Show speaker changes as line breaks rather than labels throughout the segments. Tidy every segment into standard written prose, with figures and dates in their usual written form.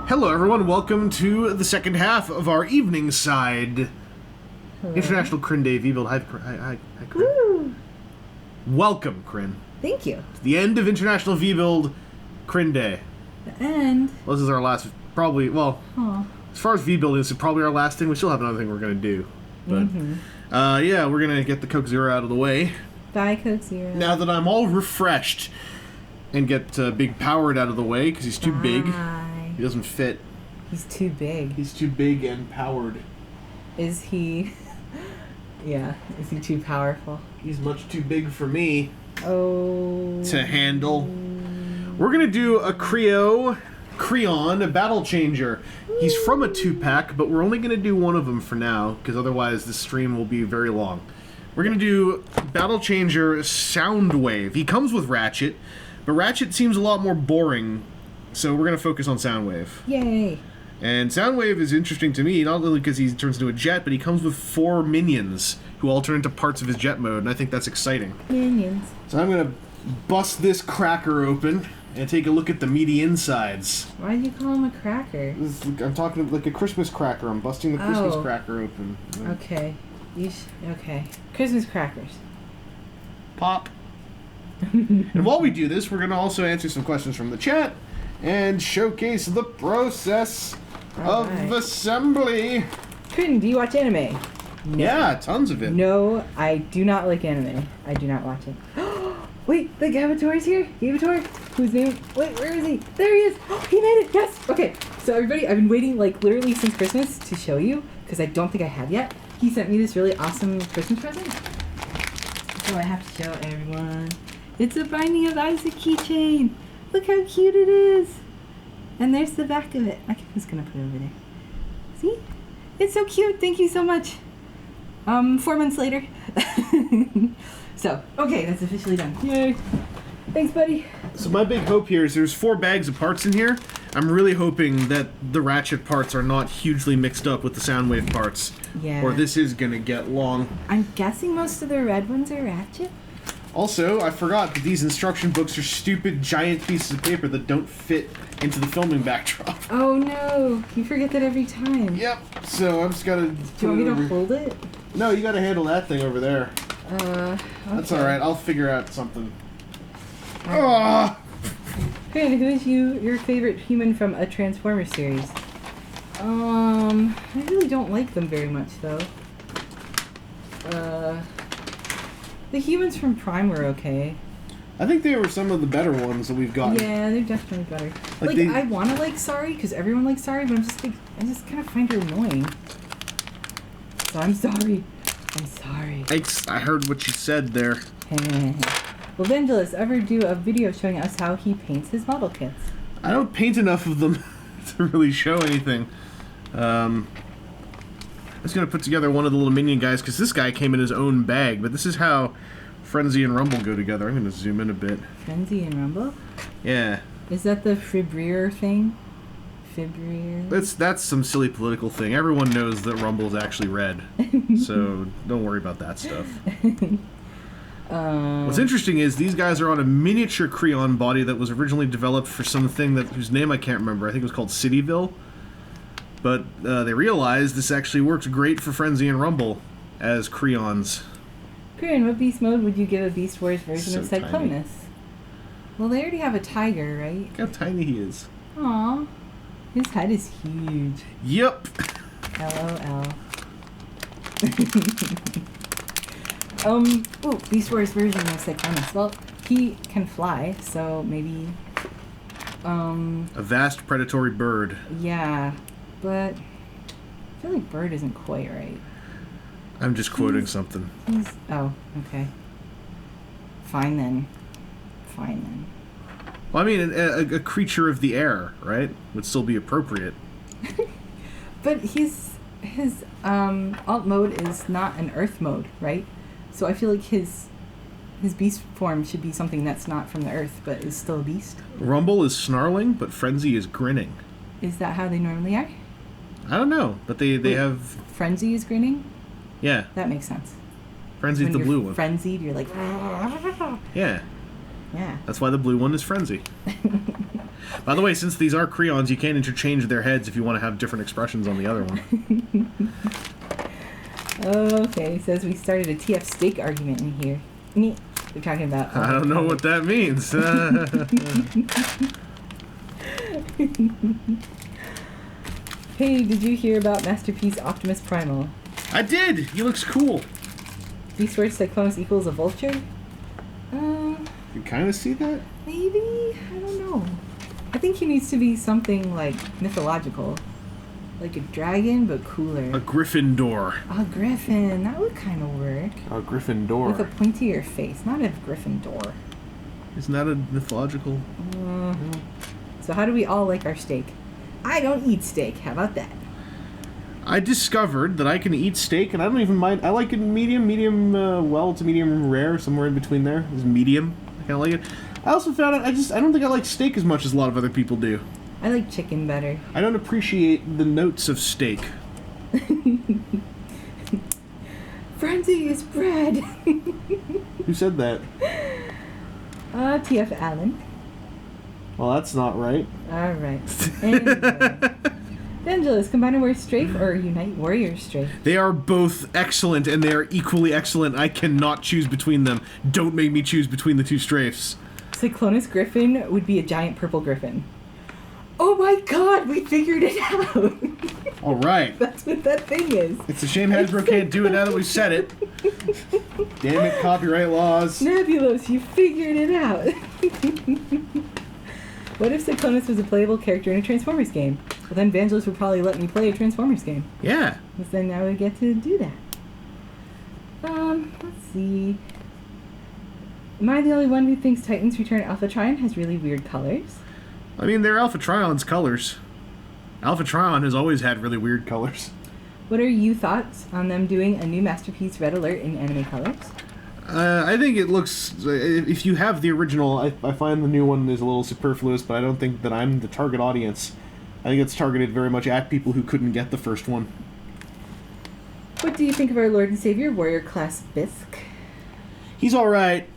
Hello everyone, welcome to the second half of our evening side.
Hello.
International Kryn Day V-Build. Hi, Kryn.
Woo!
Welcome, Kryn.
Thank you.
It's the end of International V-Build Kryn Day.
The end.
Well, this is our last, probably, well, as far as V-Build is, it's probably our last thing. We still have another thing we're going to do. But, yeah, we're going to get the Coke Zero out of the way.
Bye, Coke Zero.
Now that I'm all refreshed and get Big Powered out of the way, because he's too big. He doesn't fit.
He's too big.
He's too big and powered.
Is he... yeah, is he too powerful?
He's much too big for me
to
handle. We're going to do a Kreon, a Battle Changer. He's from a 2-pack, but we're only going to do one of them for now, because otherwise this stream will be very long. We're going to do Battle Changer Soundwave. He comes with Ratchet, but Ratchet seems a lot more boring, so we're going to focus on Soundwave.
Yay!
And Soundwave is interesting to me, not only because he turns into a jet, but he comes with 4 minions who all turn into parts of his jet mode, and I think that's exciting.
Minions.
So I'm going to bust this cracker open and take a look at the meaty insides.
Why do you call him a cracker?
I'm talking like a Christmas cracker. I'm busting the Christmas cracker open.
Okay. Okay. Christmas crackers.
Pop. And while we do this, we're going to also answer some questions from the chat and showcase the process of assembly.
Kryn, do you watch anime? No.
Yeah, tons of it.
No, I do not like anime. I do not watch it. Wait, the Gabator's here? Gabator? Whose name? Wait, where is he? There he is! He made it! Yes! Okay, so everybody, I've been waiting like literally since Christmas to show you, because I don't think I have yet. He sent me this really awesome Christmas present. So I have to show everyone. It's a Binding of Isaac keychain! Look how cute it is! And there's the back of it. I'm just gonna put it over there. See? It's so cute! Thank you so much! 4 months later. So, okay, that's officially done. Yay! Thanks, buddy.
So my big hope here is there's 4 bags of parts in here. I'm really hoping that the Ratchet parts are not hugely mixed up with the Soundwave parts.
Yeah.
Or this is gonna get long.
I'm guessing most of the red ones are Ratchet.
Also, I forgot that these instruction books are stupid giant pieces of paper that don't fit into the filming backdrop.
Oh no, you forget that every time.
Yep, so I'm just gotta...
Do you want me to hold it?
No, you gotta handle that thing over there.
Okay.
That's alright, I'll figure out something.
Kryn, who is your favorite human from a Transformers series? I really don't like them very much, though. The humans from Primal are okay. I
think they were some of the better ones that we've gotten.
Yeah, they're definitely better. Like I want to like Sari, because everyone likes Sari, but I just kind of find her annoying. So I'm sorry. I'm sorry.
I heard what you said there.
Will Vangelis ever do a video showing us how he paints his model kits?
I don't paint enough of them to really show anything. I'm just going to put together one of the little minion guys, because this guy came in his own bag, but this is how Frenzy and Rumble go together. I'm going to zoom in a bit. Frenzy
and Rumble?
Yeah.
Is that the Fibrier thing? Fibrier?
That's some silly political thing. Everyone knows that Rumble's actually red, so don't worry about that stuff. What's interesting is these guys are on a miniature Kreon body that was originally developed for something whose name I can't remember. I think it was called Cityville. But they realized this actually works great for Frenzy and Rumble as Kreons.
Kryn, what beast mode would you give a Beast Wars version of Cyclonus? Well, they already have a tiger, right?
Look how tiny he is.
Aww. His head is huge.
Yep.
LOL. Beast Wars version of Cyclonus. Well, he can fly, so maybe...
a vast predatory bird.
Yeah, but I feel like bird isn't quite right.
I'm just quoting something.
Oh, okay. Fine then.
Well, I mean, a creature of the air, right? Would still be appropriate.
But his alt mode is not an earth mode, right? So I feel like his beast form should be something that's not from the earth, but is still a beast.
Rumble is snarling, but Frenzy is grinning.
Is that how they normally are?
I don't know, but they have...
Frenzy is grinning?
Yeah.
That makes sense.
Frenzy's the blue one.
Frenzied, you're like...
Yeah.
Yeah.
That's why the blue one is Frenzy. By the way, since these are Kreons, you can interchange their heads if you want to have different expressions on the other one.
Okay, it says we started a TF steak argument in here. They're talking about...
I don't know what that means.
Hey, did you hear about Masterpiece Optimus Primal?
I did! He looks cool.
Beast Wars Cyclonus equals a vulture?
You kind of see that?
Maybe? I don't know. I think he needs to be something, like, mythological. Like a dragon, but cooler.
A Gryffindor.
A griffin. That would kind of work.
A Gryffindor.
With a pointier face, not a Gryffindor.
Isn't that a mythological?
So how do we all like our steak? I don't eat steak. How about that?
I discovered that I can eat steak, and I don't even mind. I like it medium well to medium rare, somewhere in between there. It's medium. I kind of like it. I also found out I don't think I like steak as much as a lot of other people do.
I like chicken better.
I don't appreciate the notes of steak.
Frenzy is bread.
Who said that?
TF Allen.
Well, that's not right.
Alright. Anyway. Vangelis, Combiner Warrior Strafe or Unite Warrior Strafe?
They are both excellent, and they are equally excellent. I cannot choose between them. Don't make me choose between the two strafes.
Cyclonus Griffin would be a giant purple griffin. Oh my god, we figured it out!
Alright.
That's what that thing is.
It's a shame Hasbro can't do it now that we've said it. Damn it, copyright laws.
Nebulos, you figured it out. What if Cyclonus was a playable character in a Transformers game? Well, then Vangelis would probably let me play a Transformers game.
Yeah.
Because then I would get to do that. Let's see. Am I the only one who thinks Titans Return Alpha Trion has really weird colors?
I mean, they're Alpha Trion's colors. Alpha Trion has always had really weird colors.
What are your thoughts on them doing a new Masterpiece Red Alert in anime colors?
I think it looks... if you have the original, I find the new one is a little superfluous, but I don't think that I'm the target audience. I think it's targeted very much at people who couldn't get the first one.
What do you think of our Lord and Savior, Warrior Class Bisque?
He's alright,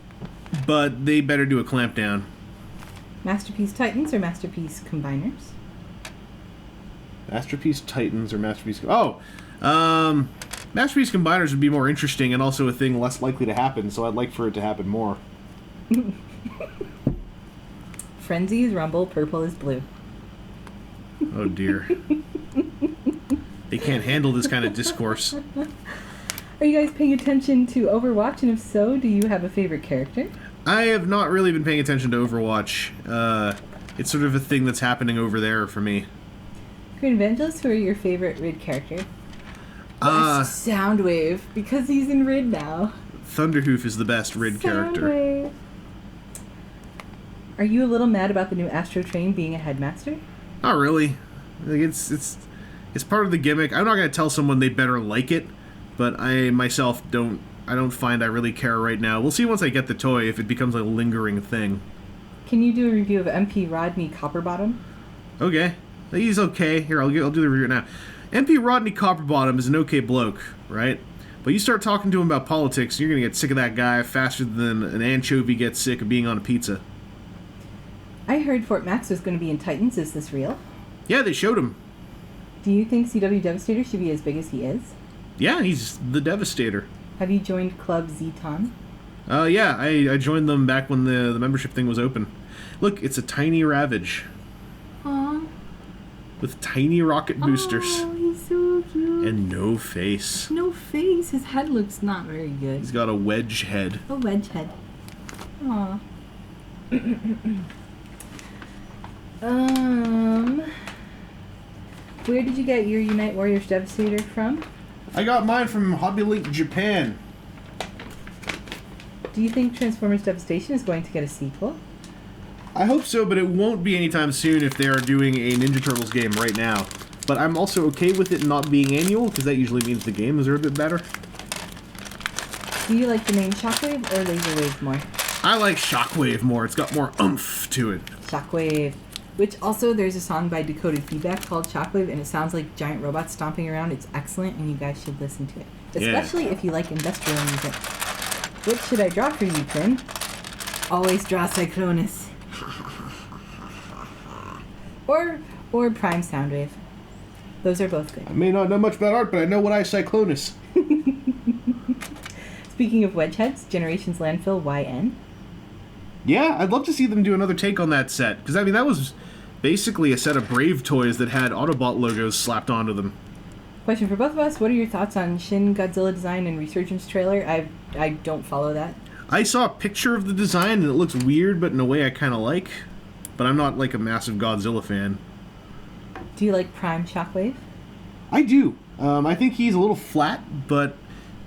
but they better do a clamp down.
Masterpiece Titans or Masterpiece Combiners?
Masterpiece Titans or Masterpiece... Oh! Masterpiece Combiners would be more interesting and also a thing less likely to happen, so I'd like for it to happen more.
Frenzy is rumble, purple is blue.
Oh dear. They can't handle this kind of discourse.
Are you guys paying attention to Overwatch, and if so, do you have a favorite character?
I have not really been paying attention to Overwatch. It's sort of a thing that's happening over there for me.
Green Evangelist, who are your favorite Rid character? Soundwave, because he's in Rid now.
Thunderhoof is the best Rid character.
Are you a little mad about the new Astro Train being a headmaster?
Not really. Like it's part of the gimmick. I'm not going to tell someone they better like it, but I myself don't find I really care right now. We'll see once I get the toy if it becomes a lingering thing.
Can you do a review of MP Rodney Copperbottom?
Okay. He's okay. Here, I'll do the review now. MP Rodney Copperbottom is an okay bloke, right? But you start talking to him about politics, you're going to get sick of that guy faster than an anchovy gets sick of being on a pizza.
I heard Fort Max was going to be in Titans. Is this real?
Yeah, they showed him.
Do you think CW Devastator should be as big as he is?
Yeah, he's the Devastator.
Have you joined Club Zeton?
Yeah, I joined them back when the membership thing was open. Look, it's a tiny Ravage.
Aww.
With tiny rocket boosters.
Oh, he's so cute.
And no face.
No face. His head looks not very good.
He's got a wedge head.
A wedge head. Aw. Where did you get your Unite Warriors Devastator from?
I got mine from Hobby Link Japan.
Do you think Transformers Devastation is going to get a sequel?
I hope so, but it won't be anytime soon if they are doing a Ninja Turtles game right now. But I'm also okay with it not being annual, because that usually means the games are a bit better.
Do you like the name Shockwave or Laserwave more?
I like Shockwave more. It's got more oomph to it.
Shockwave. Which also, there's a song by Decoded Feedback called Shockwave, and it sounds like giant robots stomping around. It's excellent, and you guys should listen to it. Especially if you like industrial music. What should I draw for you, Tim? Always draw Cyclonus. Or Prime Soundwave. Those are both good.
I may not know much about art, but I know what I Cyclonus.
Speaking of wedge heads, Generations Landfill YN.
Yeah, I'd love to see them do another take on that set. Because, I mean, that was basically a set of Brave toys that had Autobot logos slapped onto them.
Question for both of us. What are your thoughts on Shin Godzilla design and Resurgence trailer? I don't follow that.
I saw a picture of the design, and it looks weird, but in a way I kind of like. But I'm not, like, a massive Godzilla fan.
Do you like Prime Shockwave?
I do. I think he's a little flat, but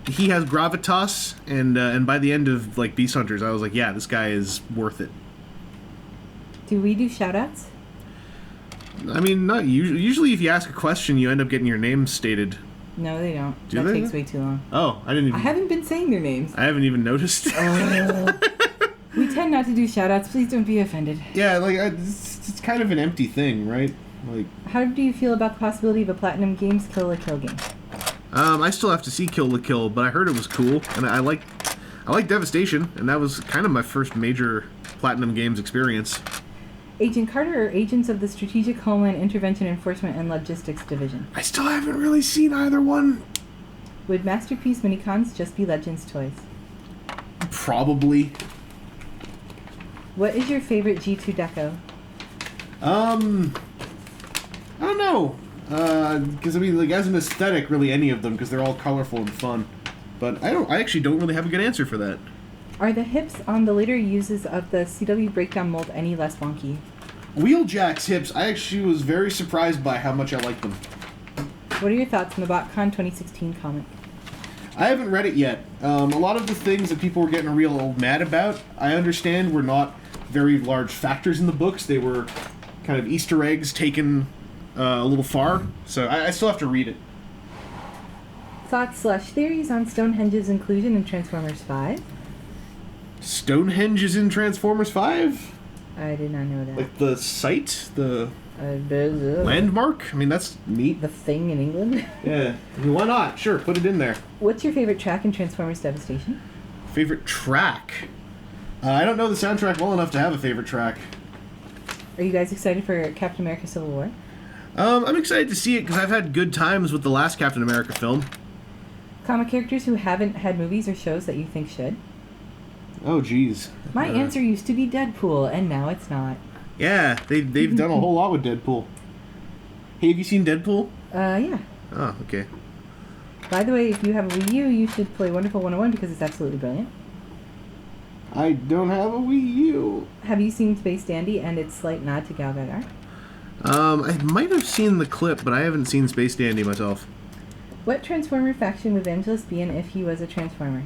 he has gravitas, and by the end of, like, Beast Hunters, I was like, yeah, this guy is worth it.
Do we do shoutouts?
I mean, not usually if you ask a question, you end up getting your name stated.
No, they don't.
Do
that
they?
takes way too long.
Oh, I didn't even...
I haven't been saying their names.
I haven't even noticed.
We tend not to do shoutouts. Please don't be offended.
Yeah, like, it's kind of an empty thing, right? Like,
how do you feel about the possibility of a Platinum Games Kill la Kill game?
I still have to see Kill la Kill, but I heard it was cool, and I like Devastation, and that was kind of my first major Platinum Games experience.
Agent Carter or Agents of the Strategic Homeland Intervention Enforcement and Logistics Division?
I still haven't really seen either one.
Would Masterpiece Minicons just be Legends toys?
Probably.
What is your favorite G2 deco?
I don't know. Because, I mean, like, as an aesthetic, really any of them, because they're all colorful and fun. But I actually don't really have a good answer for that.
Are the hips on the later uses of the CW Breakdown mold any less wonky?
Wheeljack's hips, I actually was very surprised by how much I like them.
What are your thoughts on the BotCon 2016 comic?
I haven't read it yet. A lot of the things that people were getting real mad about, I understand were not very large factors in the books. They were kind of Easter eggs taken a little far, so I still have to read it.
Thoughts/theories on Stonehenge's inclusion in Transformers 5?
Stonehenge is in Transformers 5?
I did not know that.
Like the site? The landmark? I mean, that's neat.
The thing in England?
Yeah. I mean, why not? Sure, put it in there.
What's your favorite track in Transformers Devastation?
Favorite track? I don't know the soundtrack well enough to have a favorite track.
Are you guys excited for Captain America Civil War?
I'm excited to see it because I've had good times with the last Captain America film.
Comic characters who haven't had movies or shows that you think should?
Oh, geez.
My answer used to be Deadpool, and now it's not.
Yeah, they've done a whole lot with Deadpool. Hey, have you seen Deadpool?
Yeah.
Oh, okay.
By the way, if you have a Wii U, you should play Wonderful 101 because it's absolutely brilliant.
I don't have a Wii U.
Have you seen Space Dandy and its slight nod to Gal Gadot?
I might have seen the clip, but I haven't seen Space Dandy myself.
What Transformer faction would Vangelis be in if he was a Transformer?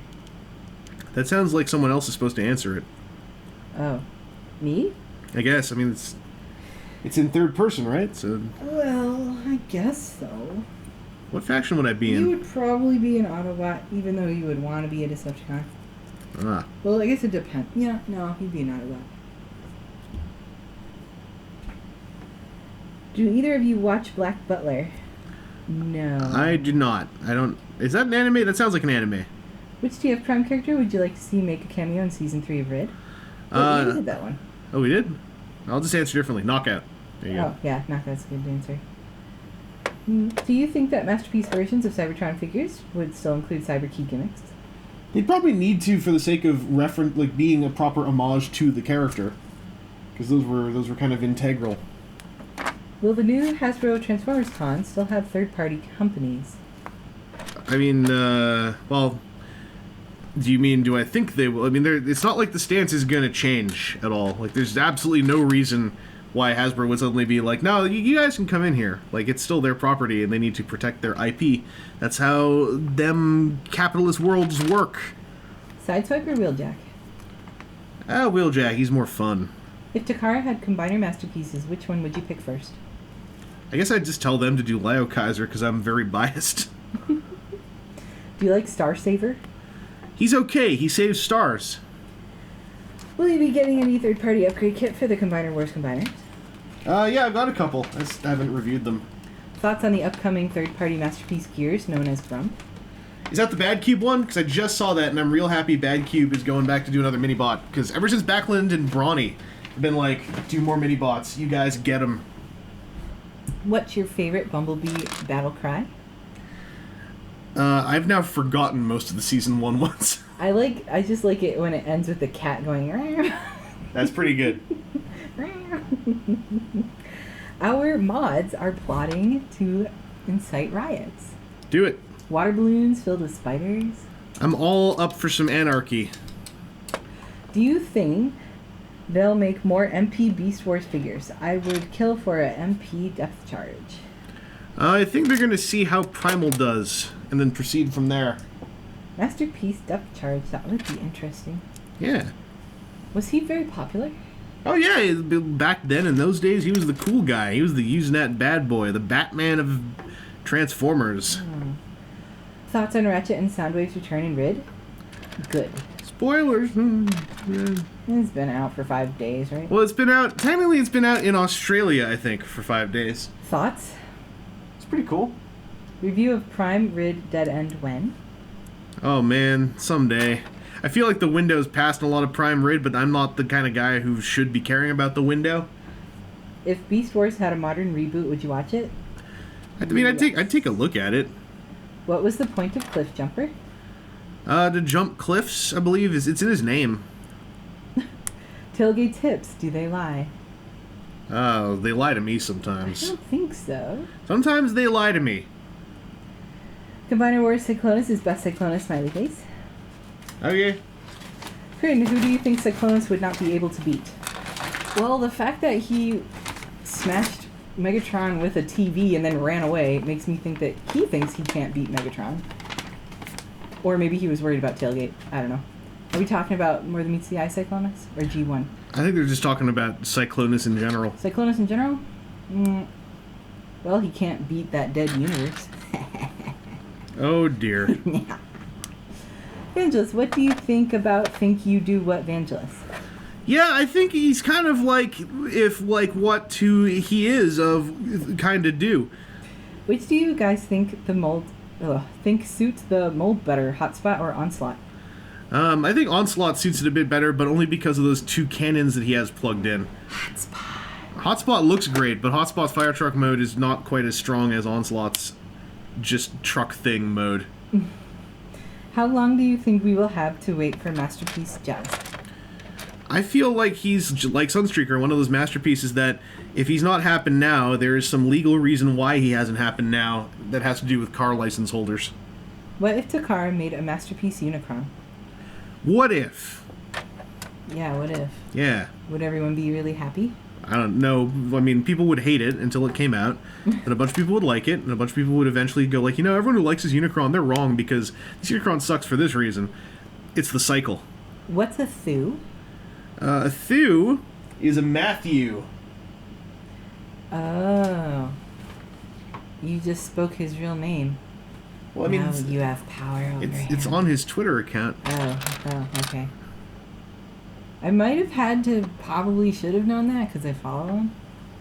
That sounds like someone else is supposed to answer it.
Oh. Me?
I guess. I mean, it's in third person, right? So.
Well, I guess so.
What faction would I be in?
You would probably be an Autobot, even though you would want to be a Decepticon.
Ah.
Well, I guess it depends. Yeah, no, you'd be an Autobot. Do either of you watch Black Butler? No.
I do not. I don't. Is that an anime? That sounds like an anime.
Which TF Prime character would you like to see make a cameo in Season 3 of Red? We did that one.
Oh, we did? I'll just answer differently. Knockout. There you go.
Yeah, Knockout's a good answer. Do you think that Masterpiece versions of Cybertron figures would still include Cyberkey gimmicks?
They'd probably need to for the sake of like being a proper homage to the character. Because those were kind of integral.
Will the new Hasbro Transformers Con still have third-party companies?
I mean, well, do I think they will? I mean, it's not like the stance is going to change at all. Like, there's absolutely no reason why Hasbro would suddenly be like, no, you guys can come in here. Like, it's still their property, and they need to protect their IP. That's how them capitalist worlds work.
Sideswipe or Wheeljack?
Wheeljack, he's more fun.
If Takara had combiner masterpieces, which one would you pick first?
I guess I'd just tell them to do Leo Kaiser, because I'm very biased.
Do you like Star Saver?
He's okay. He saves stars.
Will you be getting any third-party upgrade kit for the Combiner Wars combiners?
Yeah, I've got a couple. I just haven't reviewed them.
Thoughts on the upcoming third-party masterpiece gears known as Grump?
Is that the Bad Cube one? Because I just saw that, and I'm real happy Bad Cube is going back to do another mini-bot. Because ever since Backlund and Brawny have been like, do more mini-bots. You guys get them.
What's your favorite Bumblebee battle cry?
I've now forgotten most of the season 1 ones.
I just like it when it ends with the cat going.
That's pretty good.
Our mods are plotting to incite riots.
Do it.
Water balloons filled with spiders.
I'm all up for some anarchy.
Do you think they'll make more MP Beast Wars figures? I would kill for a MP depth charge.
I think they're going to see how Primal does, and then proceed from there.
Masterpiece depth charge, that would be interesting.
Yeah.
Was he very popular?
Oh yeah, back then in those days, he was the cool guy. He was the Usenet bad boy, the Batman of Transformers.
Thoughts on Ratchet and Soundwave's return in Rid? Good.
Spoilers. Yeah.
It's been out for 5 days, right?
Well, it's been out, technically it's been out in Australia, I think, for 5 days.
Thoughts?
It's pretty cool.
Review of Prime Rid Dead End when?
Oh man, someday. I feel like the window's passed a lot of Prime Rid, but I'm not the kind of guy who should be caring about the window.
If Beast Wars had a modern reboot, would you watch it?
I mean, I'd take a look at it.
What was the point of Cliff Jumper?
To jump cliffs, I believe, it's in his name.
Tailgate tips, do they lie?
Oh, they lie to me
I
sometimes.
don't think so.
Sometimes they lie to me.
Combiner Wars Cyclonus is best Cyclonus smiley face.
Okay.
Kreon, who do you think Cyclonus would not be able to beat? Well, the fact that he smashed Megatron with a TV and then ran away makes me think that he thinks he can't beat Megatron. Or maybe he was worried about Tailgate. I don't know. Are we talking about More Than Meets the Eye Cyclonus? Or G1?
I think they're just talking about Cyclonus in general.
Cyclonus in general? Well, he can't beat that dead universe.
Oh dear.
Yeah. Vangelis, what do you think about Think You Do What Vangelis?
Yeah, I think he's kind of like, if like what to he is of kind of do.
Which do you guys think suits the mold better, Hotspot or Onslaught?
I think Onslaught suits it a bit better, but only because of those 2 cannons that he has plugged in. Hotspot looks great, but Hotspot's fire truck mode is not quite as strong as Onslaught's just truck thing mode.
How long do you think we will have to wait for Masterpiece Jazz?
I feel like he's like Sunstreaker, one of those masterpieces that if he's not happened now, there is some legal reason why he hasn't happened now that has to do with car license holders.
What if Takara made a Masterpiece Unicron?
What if?
Yeah, what if?
Yeah.
Would everyone be really happy?
I don't know. I mean, people would hate it until it came out, and a bunch of people would like it, and a bunch of people would eventually go like, everyone who likes this Unicron, they're wrong because this Unicron sucks for this reason. It's the cycle.
What's a Thu?
A Thu is a Matthew.
Oh. You just spoke his real name.
Well, I mean,
now you have power over him.
It's on his Twitter account.
Oh, okay. I might have had to, probably should have known that because I follow him.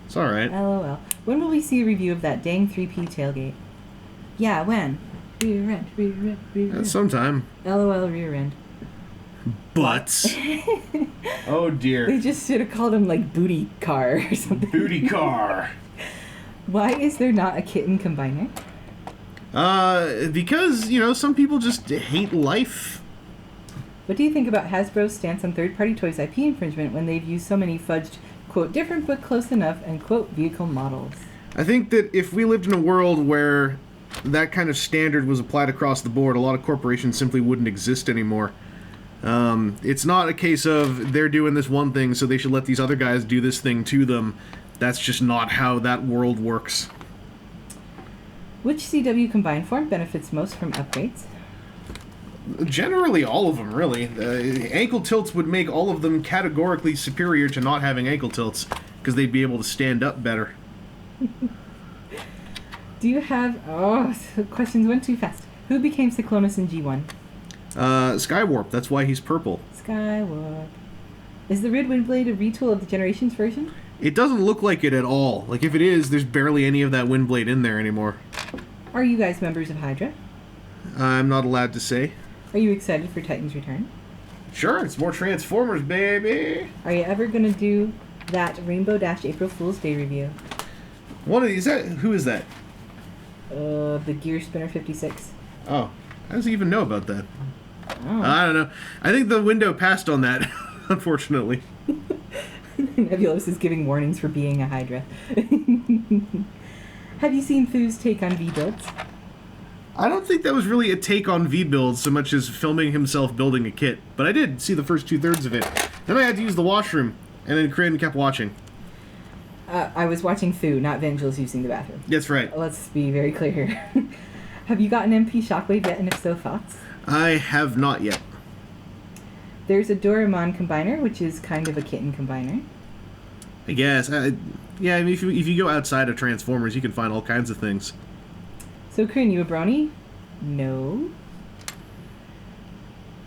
It's alright.
LOL. When will we see a review of that dang 3P tailgate? Yeah, when? Rear end.
Sometime.
LOL rear end.
But. Oh dear.
They just should have called him like Booty Car or something.
Booty Car.
Why is there not a kitten combiner?
Because, some people just hate life.
What do you think about Hasbro's stance on third-party toys IP infringement when they've used so many fudged, quote, different but close enough, and quote, vehicle models?
I think that if we lived in a world where that kind of standard was applied across the board, a lot of corporations simply wouldn't exist anymore. It's not a case of they're doing this one thing, so they should let these other guys do this thing to them. That's just not how that world works.
Which CW combined form benefits most from upgrades?
Generally, all of them, really. Ankle tilts would make all of them categorically superior to not having ankle tilts, because they'd be able to stand up better.
Do you have... Oh, questions went too fast. Who became Cyclonus in G1?
Skywarp, that's why he's purple.
Skywarp. Is the Rid Windblade a retool of the Generations version?
It doesn't look like it at all. Like, if it is, there's barely any of that Windblade in there anymore.
Are you guys members of Hydra?
I'm not allowed to say.
Are you excited for Titan's return?
Sure, it's more Transformers, baby!
Are you ever going to do that Rainbow Dash April Fool's Day review?
One of these. Who is that?
The Gear Spinner 56.
Oh, how does he even know about that?
Oh.
I don't know. I think the window passed on that, unfortunately.
Nebulos is giving warnings for being a Hydra. Have you seen Thu's take on V-Builds?
I don't think that was really a take on V-Build so much as filming himself building a kit, but I did see the first 2/3 of it. Then I had to use the washroom, and then Kreon kept watching.
I was watching Thu, not Vangelis using the bathroom.
That's right.
Let's be very clear here. Have you gotten MP Shockwave yet, and if so, thoughts?
I have not yet.
There's a Doraemon combiner, which is kind of a kitten combiner.
I guess. Yeah, I mean, if you go outside of Transformers, you can find all kinds of things.
So, Kreon, you a brony? No.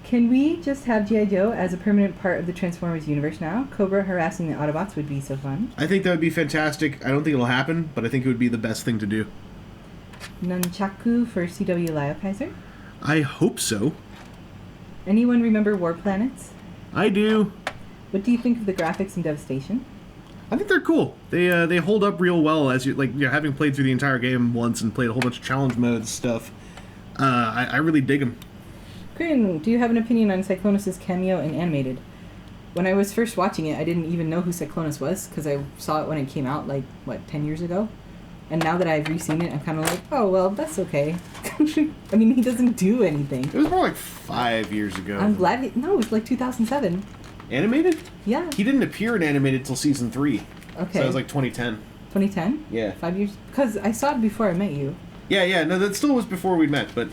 Can we just have G.I. Joe as a permanent part of the Transformers universe now? Cobra harassing the Autobots would be so fun.
I think that would be fantastic. I don't think it'll happen, but I think it would be the best thing to do.
Nunchaku for CW Lyokaiser?
I hope so.
Anyone remember War Planets?
I do.
What do you think of the graphics and devastation?
I think they're cool. They hold up real well as having played through the entire game once and played a whole bunch of challenge modes stuff. I really dig them.
Kreon, do you have an opinion on Cyclonus' cameo in Animated? When I was first watching it, I didn't even know who Cyclonus was because I saw it when it came out, 10 years ago? And now that I've re-seen it, I'm kind of like, oh, well, that's okay. I mean, he doesn't do anything.
It was more like 5 years ago.
I'm glad... No, it was like 2007.
Animated?
Yeah.
He didn't appear in Animated till season 3.
Okay.
So it was like 2010.
2010?
Yeah.
5 years? Because I saw it before I met you.
Yeah, no, that still was before we met, but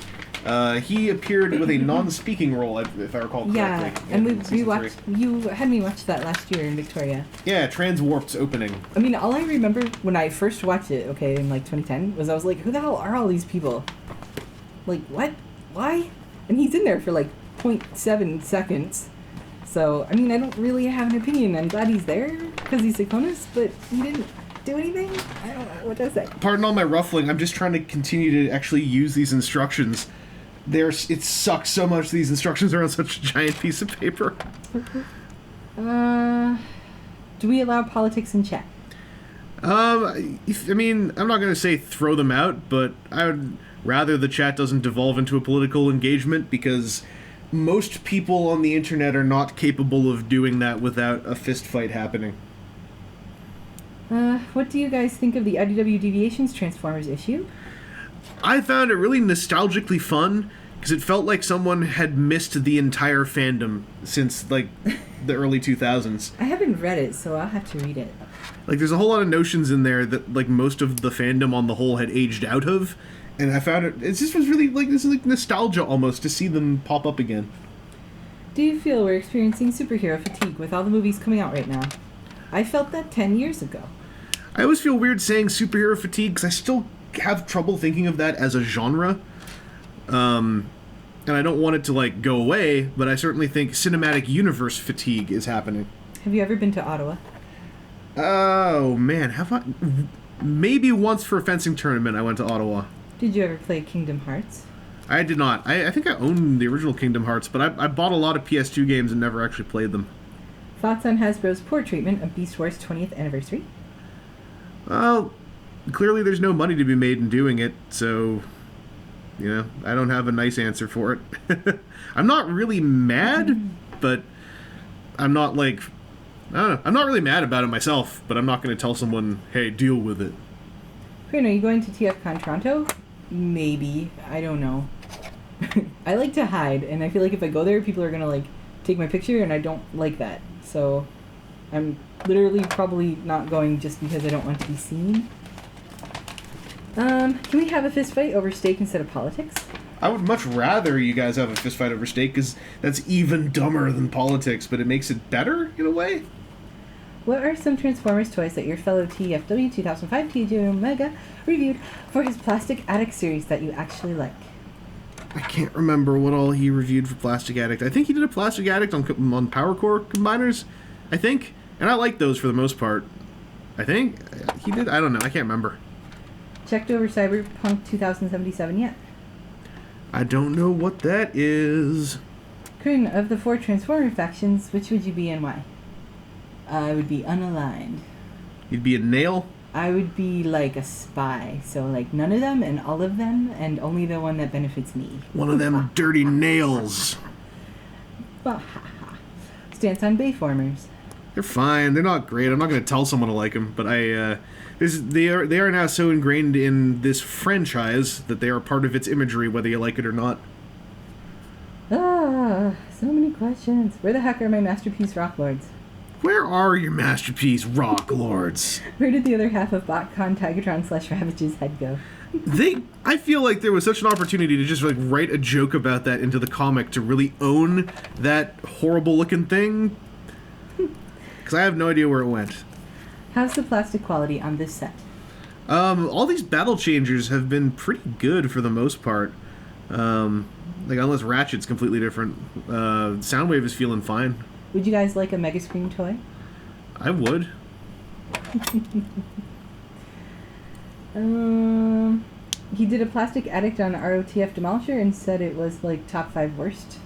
he appeared with a non-speaking role, if I recall correctly.
Yeah, and we watched... You had me watch that last year in Victoria.
Yeah, Transwarp's opening.
I mean, all I remember when I first watched it, okay, in 2010, was I was like, who the hell are all these people? Like, what? Why? And he's in there for 0.7 seconds. So, I mean, I don't really have an opinion. I'm glad he's there because he's Cyclonus, but he didn't do anything? I don't know what to say.
Pardon all my ruffling. I'm just trying to continue to actually use these instructions. It sucks so much these instructions are on such a giant piece of paper.
Do we allow politics in chat?
I'm not going to say throw them out, but I would rather the chat doesn't devolve into a political engagement because most people on the internet are not capable of doing that without a fist fight happening.
What do you guys think of the IDW Deviations Transformers issue?
I found it really nostalgically fun because it felt like someone had missed the entire fandom since the early 2000s.
I haven't read it, so I'll have to read it.
There's a whole lot of notions in there that most of the fandom on the whole had aged out of, and I found it just was really this is nostalgia almost to see them pop up again.
Do you feel we're experiencing superhero fatigue with all the movies coming out right now? I felt that 10 years ago.
I always feel weird saying superhero fatigue because I still have trouble thinking of that as a genre. And I don't want it to go away, but I certainly think cinematic universe fatigue is happening.
Have you ever been to Ottawa?
Oh man, have I? Maybe once for a fencing tournament I went to Ottawa.
Did you ever play Kingdom Hearts?
I did not. I think I owned the original Kingdom Hearts, but I bought a lot of PS2 games and never actually played them.
Thoughts on Hasbro's poor treatment of Beast Wars' 20th anniversary?
Well, clearly there's no money to be made in doing it, so, I don't have a nice answer for it. I'm not really mad, but I'm not I don't know. I'm not really mad about it myself, but I'm not going to tell someone, hey, deal with it.
Kreon, are you going to TFCon Toronto? Maybe. I don't know. I like to hide, and I feel like if I go there, people are going to, take my picture, and I don't like that. So I'm literally probably not going just because I don't want to be seen. Can we have a fist fight over steak instead of politics?
I would much rather you guys have a fist fight over steak, because that's even dumber than politics, but it makes it better, in a way.
What are some Transformers toys that your fellow TFW 2005 TJ Omega reviewed for his Plastic Addict series that you actually like?
I can't remember what all he reviewed for Plastic Addict. I think he did a Plastic Addict on Power Core combiners, I think. And I like those for the most part. I think he did. I don't know. I can't remember.
Checked over Cyberpunk 2077 yet?
I don't know what that is.
Kreon, of the 4 Transformer factions, which would you be and why? I would be unaligned.
You'd be a nail?
I would be like a spy. So like none of them and all of them and only the one that benefits me.
One of them dirty nails.
Stance on Bayformers.
They're fine. They're not great. I'm not going to tell someone to like them, but they are now so ingrained in this franchise that they are part of its imagery, whether you like it or not.
So many questions. Where the heck are my Masterpiece Rock Lords?
Where are your Masterpiece Rock Lords?
Where did the other half of BotCon Tigatron / Ravage's head go?
I feel like there was such an opportunity to just like write a joke about that into the comic to really own that horrible looking thing. Because I have no idea where it went.
How's the plastic quality on this set?
All these battle changers have been pretty good for the most part. Like unless Ratchet's completely different. Soundwave is feeling fine.
Would you guys like a Mega Screen toy?
I would.
He did a plastic addict on ROTF Demolisher and said it was like top 5 worst.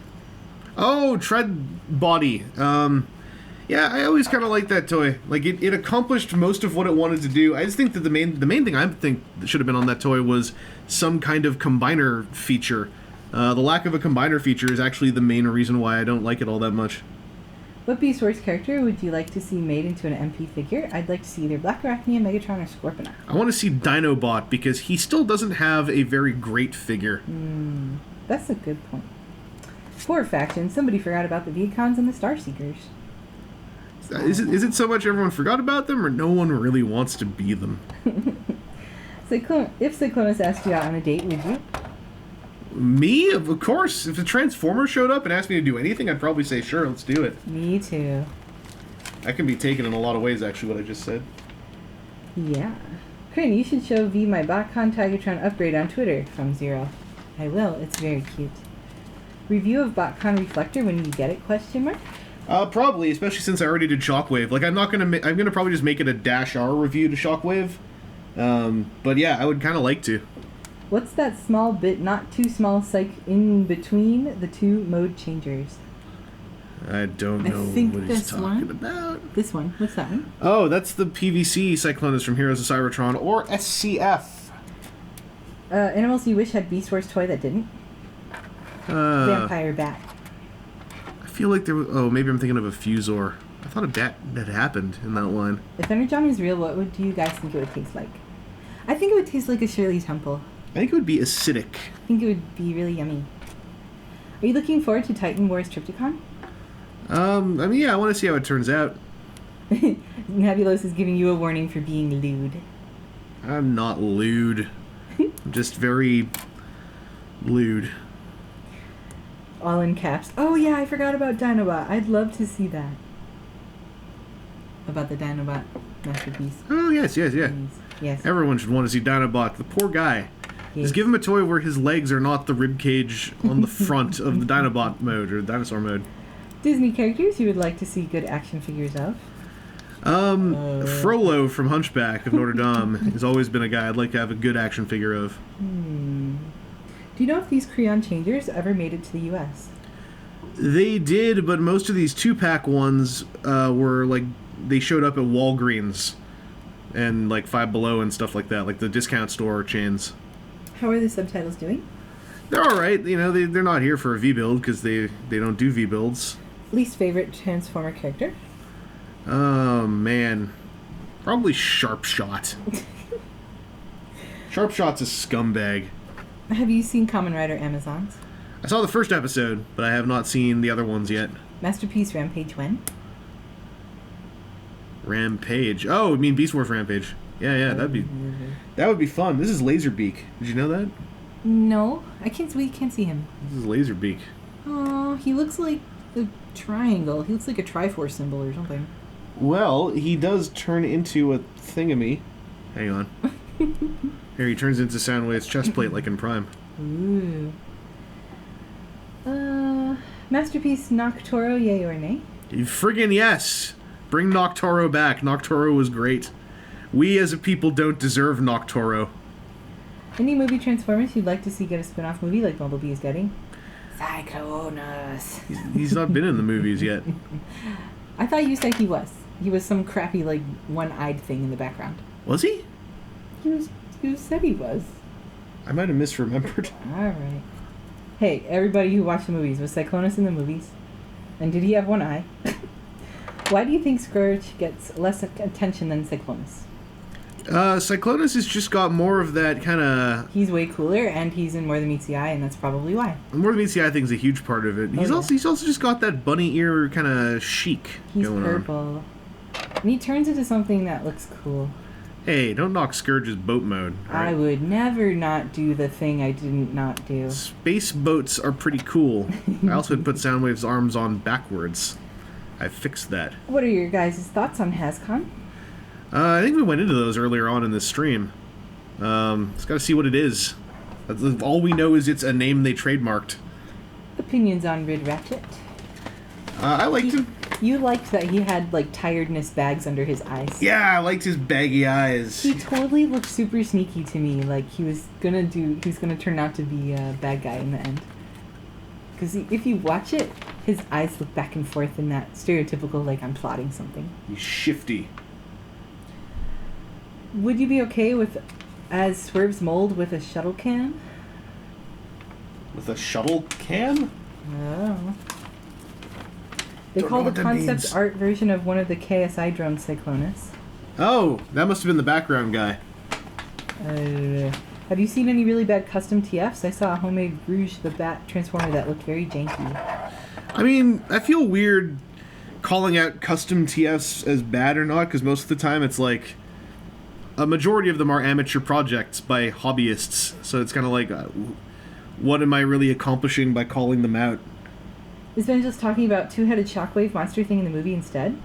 Oh, Tread Body. Yeah, I always kind of liked that toy. Like it accomplished most of what it wanted to do. I just think that the main thing I think that should have been on that toy was some kind of combiner feature. The lack of a combiner feature is actually the main reason why I don't like it all that much.
What Beast Wars character would you like to see made into an MP figure? I'd like to see either Black Arachnia, Megatron, or Scorponok.
I want to see Dinobot because he still doesn't have a very great figure.
That's a good point. For faction, somebody forgot about the Viacons and the Starseekers.
Is it so much everyone forgot about them, or no one really wants to be them?
If Cyclonus asked you out on a date, would you?
Me? Of course. If a Transformer showed up and asked me to do anything, I'd probably say, sure, let's do it.
Me too.
That can be taken in a lot of ways, actually, what I just said.
Yeah. Kreon, you should show V my BotCon Tigatron upgrade on Twitter from Zero. I will. It's very cute. Review of BotCon Reflector when you get it, question mark?
Probably, especially since I already did Shockwave. Like, I'm gonna probably just make it a -R review to Shockwave. But yeah, I would kind of like to.
What's that small bit, not too small, psych in between the two mode changers?
I don't know what he's talking about.
This one. What's that one?
Oh, that's the PVC Cyclonus from Heroes of Cybertron, or SCF.
Animals you wish had Beast Wars toy that didn't? Vampire Bat.
I feel like there was... Oh, maybe I'm thinking of a Fusor. I thought a bat had happened in that line.
If Energon is real, what do you guys think it would taste like? I think it would taste like a Shirley Temple.
I think it would be acidic.
I think it would be really yummy. Are you looking forward to Titan Wars Trypticon?
I mean, yeah, I want to see how it turns out.
Nebulos is giving you a warning for being lewd.
I'm not lewd. I'm just very lewd.
All in caps. Oh yeah, I forgot about Dinobot. I'd love to see that. About the Dinobot masterpiece.
Oh, yes.
Yes.
Everyone should want to see Dinobot. The poor guy.
Yes.
Just give him a toy where his legs are not the rib cage on the front of the Dinobot mode, or dinosaur mode.
Disney characters you would like to see good action figures of?
Frollo from Hunchback of Notre Dame has always been a guy I'd like to have a good action figure of.
Do you know if these Kreon changers ever made it to the US?
They did, but most of these 2-pack ones were like, they showed up at Walgreens and like Five Below and stuff like that, like the discount store chains.
How are the subtitles doing?
They're alright, you know, they're not here for a V-Build because they don't do V-Builds.
Least favorite Transformer character?
Oh, man. Probably Sharpshot. Sharpshot's a scumbag.
Have you seen Kamen Rider Amazons?
I saw the first episode, but I have not seen the other ones yet.
Masterpiece Rampage when?
Rampage. Oh, you mean Beast Wars Rampage. Yeah, that would be fun. This is Laserbeak. Did you know that?
No, we can't see him.
This is Laserbeak.
Oh, he looks like a triangle. He looks like a Triforce symbol or something.
Well, he does turn into a thingamy. Hang on. Here, he turns into Soundwave's chest plate like in Prime.
Ooh. Masterpiece Noctoro, yay or nay?
Friggin' yes! Bring Noctoro back. Noctoro was great. We as a people don't deserve Noctoro.
Any movie Transformers you'd like to see get a spin-off movie like Bumblebee is getting? Cyclonus.
He's not been in the movies yet.
I thought you said he was. He was some crappy, like, one-eyed thing in the background.
Was he?
Who said he was?
I might have misremembered.
Alright. Hey, everybody who watched the movies, was Cyclonus in the movies? And did he have one eye? Why do you think Scourge gets less attention than Cyclonus?
Cyclonus has just got more of that kind of...
He's way cooler, and he's in More Than Meets the Eye, and that's probably why.
More Than Meets the Eye, I think, is a huge part of it. He's also just got that bunny ear kind of chic going
purple.
on.
And he turns into something that looks cool.
Hey, don't knock Scourge's boat mode. Right?
I would never not do the thing I didn't not do.
Space boats are pretty cool. I also had put Soundwave's arms on backwards. I fixed that.
What are your guys' thoughts on HasCon?
I think we went into those earlier on in this stream. Just gotta see what it is. All we know is it's a name they trademarked.
Opinions on Rid Ratchet?
I liked him.
You liked that he had, like, tiredness bags under his eyes.
Yeah, I liked his baggy eyes.
He totally looked super sneaky to me, like he was gonna turn out to be a bad guy in the end. Because if you watch it, his eyes look back and forth in that stereotypical, like, I'm plotting something.
He's shifty.
Would you be okay with, as Swerve's mold, with a shuttle cam?
With a shuttle cam?
Oh. They
Don't
call
know
the
what that
concept
means.
art version of one of the KSI drones Cyclonus.
Oh, that must have been the background guy.
Have you seen any really bad custom TFs? I saw a homemade Rouge the Bat transformer that looked very janky.
I mean, I feel weird calling out custom TFs as bad or not, because most of the time it's like... A majority of them are amateur projects by hobbyists, so it's kind of like, what am I really accomplishing by calling them out?
Is Ben just talking about two-headed shockwave monster thing in the movie instead?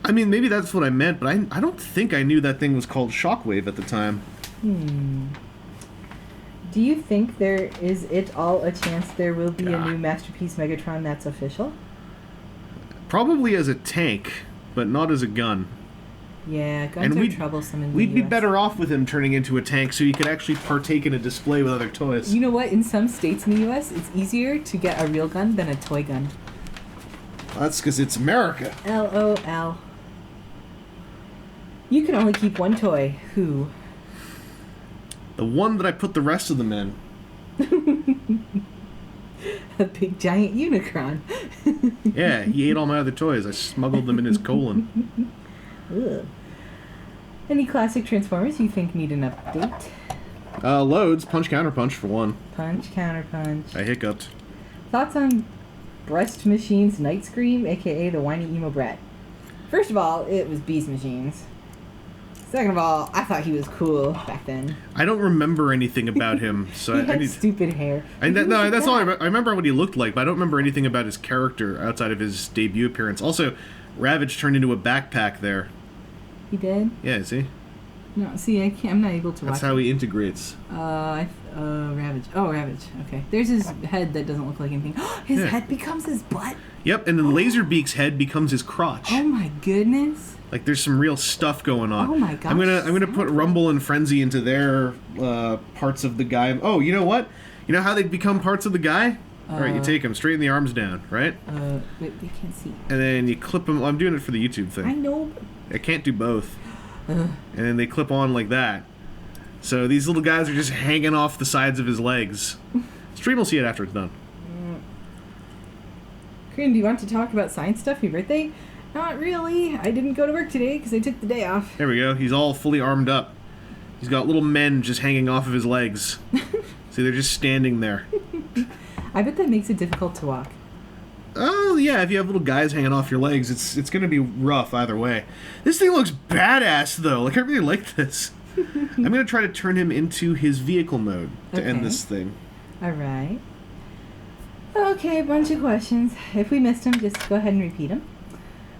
I mean, maybe that's what I meant, but I don't think I knew that thing was called Shockwave at the time.
Do you think there is at all a chance there will be a new Masterpiece Megatron that's official?
Probably as a tank, but not as a gun.
Yeah, guns are troublesome in the
We'd be
US.
better off with him turning into a tank so he could actually partake in a display with other toys.
You know what? In some states in the US, it's easier to get a real gun than a toy gun.
That's because it's America.
LOL. You can only keep one toy. Who?
The one that I put the rest of them in.
A big giant Unicron.
Yeah, he ate all my other toys. I smuggled them in his colon.
Ugh. Any classic Transformers you think need an update?
Loads. Punch Counterpunch for one.
Punch, Counterpunch.
I hiccuped.
Thoughts on Breast Machine's Night Scream, aka the whiny emo brat? First of all, it was Beast Machines. Second of all, I thought he was cool back then.
I don't remember anything about him, so
He had stupid hair.
No, that's all. I remember what he looked like, but I don't remember anything about his character outside of his debut appearance. Also, Ravage turned into a backpack there.
He did?
Yeah, see?
No, see, I'm not able to watch.
That's how he integrates.
Ravage. Oh, Ravage. Okay. There's his head that doesn't look like anything. His head becomes his butt?
Yep, and then Laserbeak's head becomes his crotch.
Oh my goodness.
Like, there's some real stuff going on.
Oh my gosh.
I'm gonna put Rumble and Frenzy into their parts of the guy. Oh, you know what? You know how they become parts of the guy? All right, you take them, straighten the arms down, right?
Wait, they can't see.
And then you clip them. Well, I'm doing it for the YouTube thing.
I know.
I can't do both. And then they clip on like that. So these little guys are just hanging off the sides of his legs. Stream will see it after it's done.
Kreon, do you want to talk about science stuff for your birthday? Not really. I didn't go to work today because I took the day off.
There we go. He's all fully armed up. He's got little men just hanging off of his legs. See, they're just standing there.
I bet that makes it difficult to walk.
Oh, yeah, if you have little guys hanging off your legs, it's going to be rough either way. This thing looks badass, though. Like, I really like this. I'm going to try to turn him into his vehicle mode to end this thing.
All right. Okay, a bunch of questions. If we missed them, just go ahead and repeat them.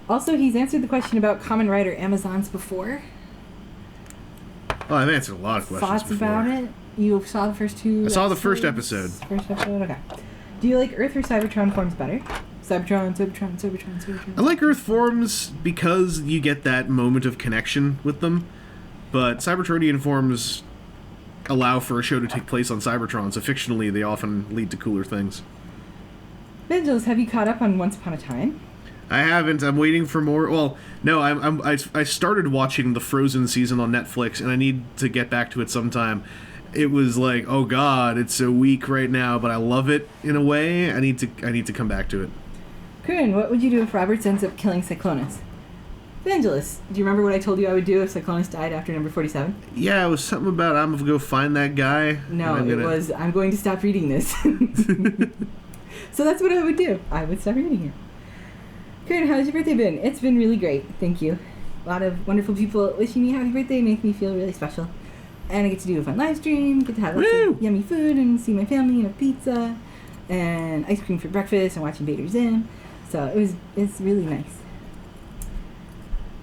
Also, he's answered the question about Kamen Rider Amazons before.
Oh, I've answered a lot of questions
Thoughts
before.
about it? You saw the first two
I saw the first episode.
First episode? Okay. Do you like Earth or Cybertron forms better? Cybertron.
I like Earth forms because you get that moment of connection with them, but Cybertronian forms allow for a show to take place on Cybertron, so fictionally they often lead to cooler things.
Vangelis, have you caught up on Once Upon a Time?
I haven't. I'm waiting for more. Well, no, I started watching the Frozen season on Netflix, and I need to get back to it sometime. It was like, oh god, it's so weak right now, but I love it in a way. I need to come back to it.
Kreon, what would you do if Roberts ends up killing Cyclonus? Vangelis, do you remember what I told you I would do if Cyclonus died after number 47?
Yeah, it was something about I'm gonna go find that guy.
No, it was I'm going to stop reading this. So that's what I would do. I would stop reading it. Kreon, how's your birthday been? It's been really great, thank you. A lot of wonderful people wishing me happy birthday make me feel really special. And I get to do a fun live stream, get to have lots of yummy food and see my family and have pizza and ice cream for breakfast and watch Invader Zim. So it's really nice.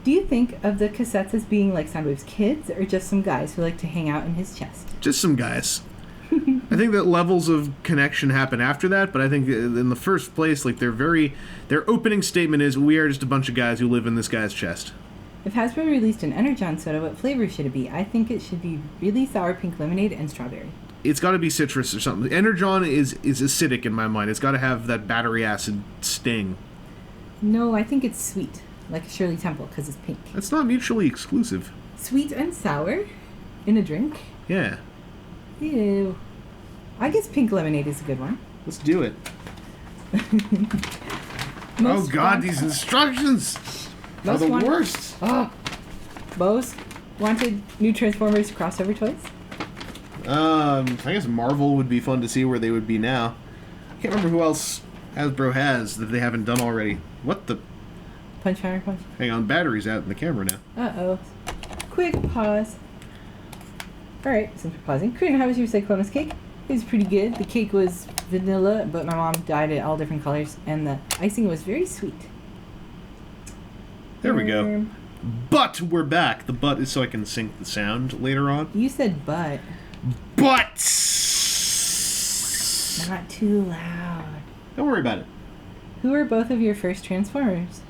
Do you think of the cassettes as being like Soundwave's kids or just some guys who like to hang out in his chest?
Just some guys. I think that levels of connection happen after that, but I think in the first place, like their opening statement is, we are just a bunch of guys who live in this guy's chest.
If Hasbro released an Energon soda, what flavor should it be? I think it should be really sour pink lemonade and strawberry.
It's got to be citrus or something. Energon is acidic in my mind. It's got to have that battery acid sting.
No, I think it's sweet, like Shirley Temple, because it's pink.
That's not mutually exclusive.
Sweet and sour in a drink?
Yeah.
Ew. I guess pink lemonade is a good one.
Let's do it. Oh god, these instructions are the worst.
Oh. Most wanted new Transformers crossover toys?
I guess Marvel would be fun to see where they would be now. I can't remember who else Hasbro has that they haven't done already. What the?
Punch, fire, punch.
Hang on, battery's out in the camera now.
Uh-oh. Quick pause. Alright, since we're pausing. Kreon, how was your Cyclonus cake? It was pretty good. The cake was vanilla, but my mom dyed it all different colors, and the icing was very sweet.
There we go. But we're back. The but is so I can sync the sound later on.
You said but.
But!
Not too loud.
Don't worry about it.
Who are both of your first Transformers?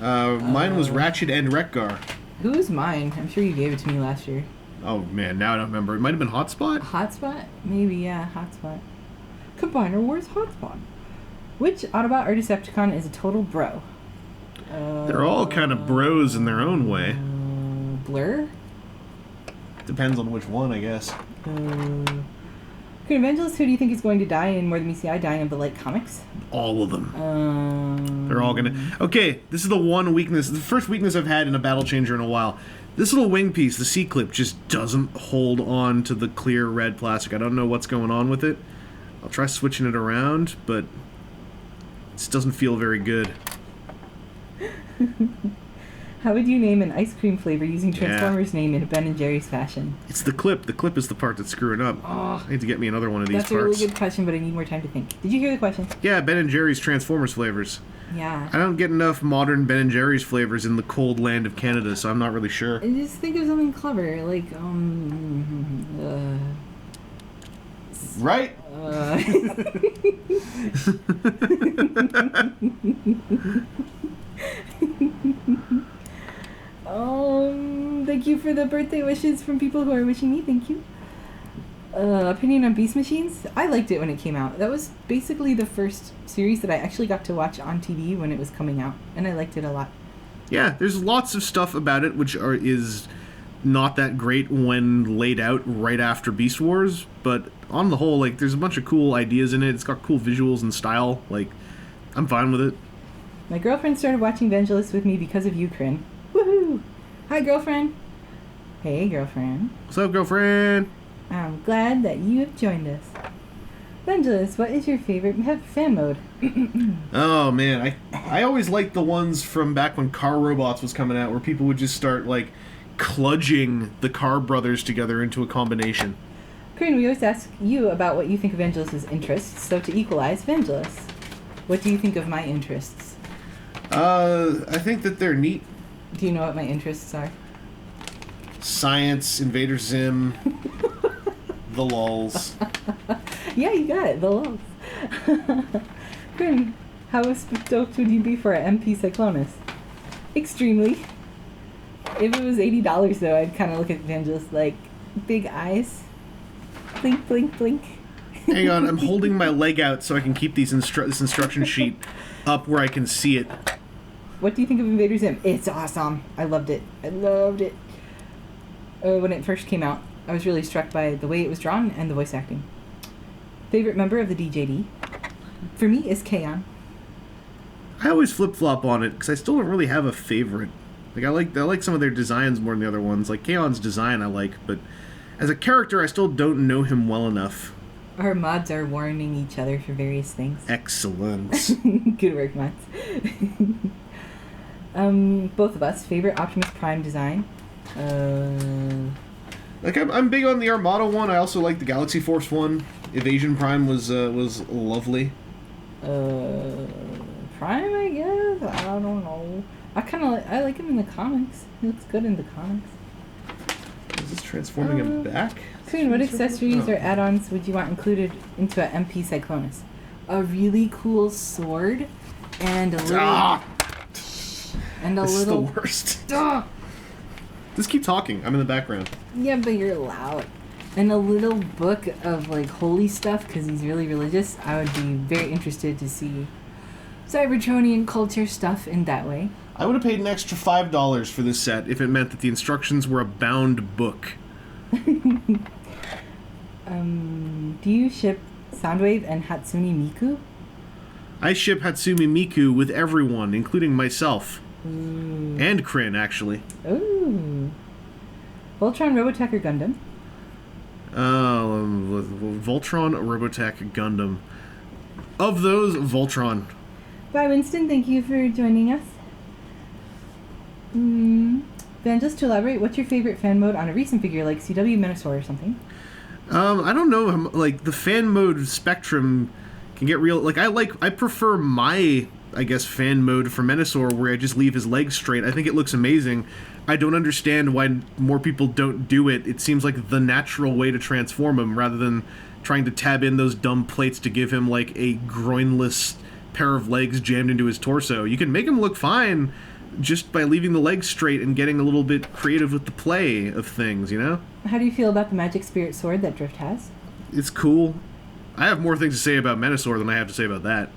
Mine was Ratchet and Wreck-Gar.
Who's mine? I'm sure you gave it to me last year.
Oh man, now I don't remember. It might have been Hotspot?
Hotspot? Maybe, yeah, Hotspot. Combiner Wars Hotspot. Which Autobot or Decepticon is a total bro?
They're all kind of bros in their own way.
Blur?
Depends on which one, I guess.
Evangelist, who do you think is going to die in More Than Meets the Eye, dying of the light comics?
All of them. They're all gonna... Okay, this is the one weakness, the first weakness I've had in a Battle Changer in a while. This little wing piece, the C-clip, just doesn't hold on to the clear red plastic. I don't know what's going on with it. I'll try switching it around, but it just doesn't feel very good.
How would you name an ice cream flavor using Transformers' name in a Ben & Jerry's fashion?
It's the clip. The clip is the part that's screwing up.
Oh,
I need to get me another one of these
parts. That's a really good question, but I need more time to think. Did you hear the question?
Yeah, Ben & Jerry's Transformers flavors.
Yeah.
I don't get enough modern Ben & Jerry's flavors in the cold land of Canada, so I'm not really sure.
And just think of something clever, like,
Right?
Thank you for the birthday wishes from people who are wishing me. Thank you. Opinion on Beast Machines? I liked it when it came out. That was basically the first series that I actually got to watch on TV when it was coming out, and I liked it a lot.
Yeah, there's lots of stuff about it which is not that great when laid out right after Beast Wars, but on the whole, like, there's a bunch of cool ideas in it. It's got cool visuals and style. Like, I'm fine with it.
My girlfriend started watching Vangelis with me because of you, Kreon. Woohoo! Hi, girlfriend. Hey, girlfriend.
What's up, girlfriend?
I'm glad that you have joined us. Vangelis, what is your favorite fan mode?
Oh, man. I always liked the ones from back when Car Robots was coming out, where people would just start, like, kludging the Car brothers together into a combination.
Kreon, we always ask you about what you think of Vangelis' interests, so to equalize, Vangelis, what do you think of my interests?
I think that they're neat.
Do you know what my interests are?
Science, Invader Zim, the lulz.
Yeah, you got it, the lulz. Kreon, how stoked would you be for an MP Cyclonus? Extremely. If it was $80 though, I'd kind of look at Vangelis like, big eyes. Blink, blink, blink.
Hang on, I'm holding my leg out so I can keep this instruction sheet up where I can see it.
What do you think of Invader Zim? It's awesome. I loved it. I loved it. When it first came out, I was really struck by the way it was drawn and the voice acting. Favorite member of the DJD? For me, is Kreon.
I always flip-flop on it, because I still don't really have a favorite. Like, I like some of their designs more than the other ones. Like, Kreon's design I like, but as a character, I still don't know him well enough.
Our mods are warning each other for various things.
Excellent.
Good work, mods. Both of us, favorite Optimus Prime design?
Like, I'm big on the Armada one. I also like the Galaxy Force one. Evasion Prime was lovely.
Prime, I guess? I don't know. I like him in the comics. He looks good in the comics.
Is this transforming him back?
Queen, what accessories or add-ons would you want included into an MP Cyclonus? A really cool sword and a little...
This is the worst. Just keep talking. I'm in the background.
Yeah, but you're loud. And a little book of, like, holy stuff, because he's really religious. I would be very interested to see Cybertronian culture stuff in that way.
I would have paid an extra $5 for this set if it meant that the instructions were a bound book.
Do you ship Soundwave and Hatsune Miku?
I ship Hatsune Miku with everyone, including myself.
Ooh.
And Kryn, actually.
Ooh. Voltron, Robotech, or Gundam?
Voltron, Robotech, Gundam. Of those, Voltron.
Bye, Winston. Thank you for joining us. Ben, just to elaborate, what's your favorite fan mode on a recent figure like CW Minosaur or something?
I don't know. Like, the fan mode spectrum can get real. Like, I prefer my, I guess, fan mode for Minosaur where I just leave his legs straight. I think it looks amazing. I don't understand why more people don't do it. It seems like the natural way to transform him rather than trying to tab in those dumb plates to give him, like, a groinless pair of legs jammed into his torso. You can make him look fine just by leaving the legs straight and getting a little bit creative with the play of things, you know?
How do you feel about the Magic Spirit Sword that Drift has?
It's cool. I have more things to say about Menosaur than I have to say about that.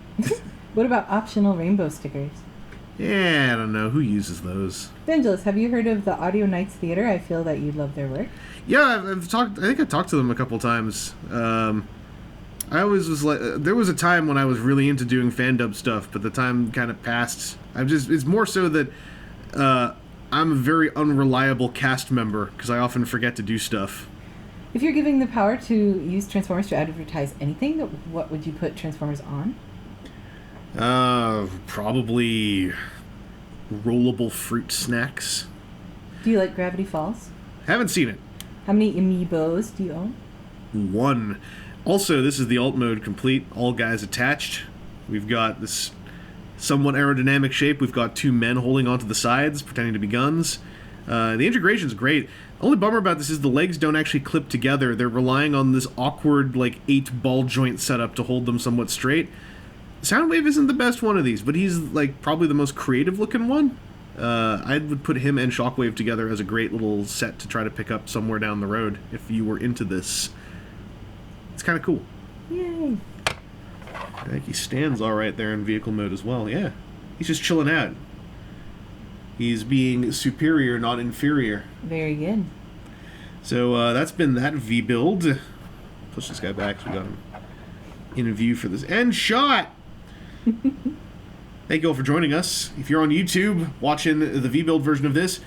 What about optional rainbow stickers?
Yeah, I don't know. Who uses those?
Vangelis, have you heard of the Audio Knights Theater? I feel that you'd love their work.
Yeah, I've talked. I think I've talked to them a couple times. I always was like, there was a time when I was really into doing fan dub stuff, but the time kind of passed. It's more so that I'm a very unreliable cast member because I often forget to do stuff.
If you're giving the power to use Transformers to advertise anything, what would you put Transformers on?
Probably rollable fruit snacks.
Do you like Gravity Falls?
Haven't seen it.
How many amiibos do you own?
1. Also, this is the alt mode complete, all guys attached. We've got this somewhat aerodynamic shape. We've got 2 men holding onto the sides, pretending to be guns. The integration's great. The only bummer about this is the legs don't actually clip together. They're relying on this awkward, like, 8 ball joint setup to hold them somewhat straight. Soundwave isn't the best one of these, but he's, like, probably the most creative looking one. I would put him and Shockwave together as a great little set to try to pick up somewhere down the road if you were into this. It's kind of cool.
Yay.
I think he stands all right there in vehicle mode as well. Yeah, he's just chilling out. He's being superior, not inferior.
Very good.
So that's been that V-Build. Push this guy back so we got him in view for this end shot. Thank you all for joining us. If you're on YouTube watching the V-Build version of this,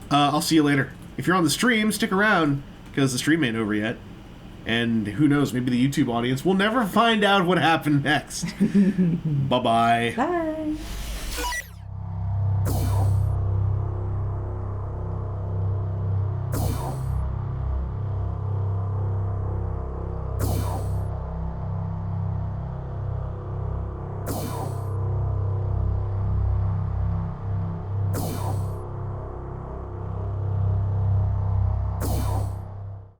I'll see you later. If you're on the stream, stick around because the stream ain't over yet. And who knows, maybe the YouTube audience will never find out what happened next. Bye-bye.
Bye.